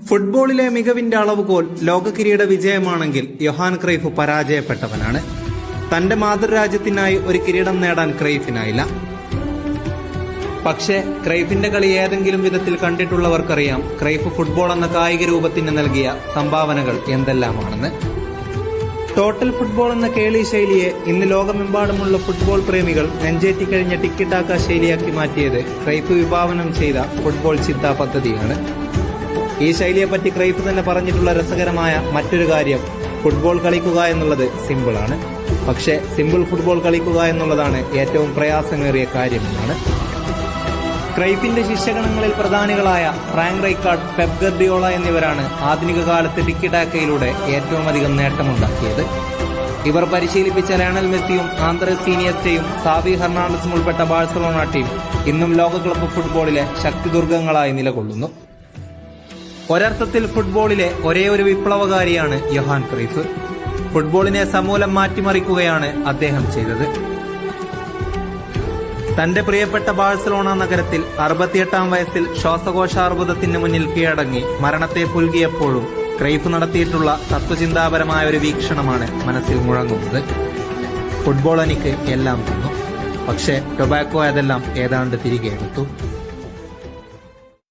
ഫുട്ബോളിലെ മികവിന്റെ അളവുകോൽ ലോക കിരീട വിജയമാണെങ്കിൽ യോഹാൻ ക്രൈഫ് പരാജയപ്പെട്ടവനാണ്. തന്റെ മാതൃരാജ്യത്തിനായി ഒരു കിരീടം നേടാൻ ക്രൈഫിനായില്ല. പക്ഷേ ക്രൈഫിന്റെ കളി ഏതെങ്കിലും വിധത്തിൽ കണ്ടിട്ടുള്ളവർക്കറിയാം ക്രൈഫ് ഫുട്ബോൾ എന്ന കായിക രൂപത്തിന് നൽകിയ സംഭാവനകൾ എന്തെല്ലാമാണെന്ന്. ടോട്ടൽ ഫുട്ബോൾ എന്ന കേളി ശൈലിയെ ഇന്ന് ലോകമെമ്പാടുമുള്ള ഫുട്ബോൾ പ്രേമികൾ നെഞ്ചേറ്റിക്കഴിഞ്ഞ ടിക്കിടാക്ക ശൈലിയാക്കി മാറ്റിയത് ക്രൈഫ് വിഭാവനം ചെയ്ത ഫുട്ബോൾ ചിന്താ പദ്ധതിയാണ്. ഈ ശൈലിയെപ്പറ്റി ക്രൈഫ് തന്നെ പറഞ്ഞിട്ടുള്ള രസകരമായ മറ്റൊരു കാര്യം, ഫുട്ബോൾ കളിക്കുക എന്നുള്ളത് സിമ്പിളാണ്, പക്ഷേ സിമ്പിൾ ഫുട്ബോൾ കളിക്കുക എന്നുള്ളതാണ് ഏറ്റവും പ്രയാസമേറിയ കാര്യമെന്നാണ്. ക്രൈഫിന്റെ ശിഷ്യഗണങ്ങളിൽ പ്രധാനികളായ ഫ്രാങ്ക് റൈക്കാർഡ്, പെപ് ഗർഡിയോള എന്നിവരാണ് ആധുനിക കാലത്ത് ടിക്കിടാക്കയിലൂടെ ഏറ്റവും അധികം നേട്ടമുണ്ടാക്കിയത്. ഇവർ പരിശീലിപ്പിച്ച ലയണൽ മെസ്സിയും ആന്ത്രസ് ഇനിയസ്റ്റയും സാവി ഹെർണാണ്ടസും ഉൾപ്പെട്ട ബാഴ്സലോണ ടീം ഇന്നും ലോക ക്ലബ്ബ് ഫുട്ബോളിലെ ശക്തിദുർഗങ്ങളായി നിലകൊള്ളുന്നു. ഒരർത്ഥത്തിൽ ഫുട്ബോളിലെ ഒരേയൊരു വിപ്ലവകാരിയാണ് യോഹാൻ ക്രൈഫ്. ഫുട്ബോളിനെ സമൂലം മാറ്റിമറിക്കുകയാണ് അദ്ദേഹം ചെയ്തത്. തന്റെ പ്രിയപ്പെട്ട ബാഴ്സലോണ നഗരത്തിൽ 68-ാം വയസ്സിൽ ശ്വാസകോശാർബുദത്തിന് മുന്നിൽ കീഴടങ്ങി മരണത്തെ പുൽകിയപ്പോഴും ക്രൈഫ് നടത്തിയിട്ടുള്ള തത്വചിന്താപരമായ ഒരു വീക്ഷണമാണ് മനസ്സിൽ മുഴങ്ങുന്നത്. ഫുട്ബോൾ എനിക്ക് എല്ലാം തന്നു, പക്ഷേ ടൊബാക്കോ അതെല്ലാം ഏതാണ്ട് തിരികെ എടുത്തു.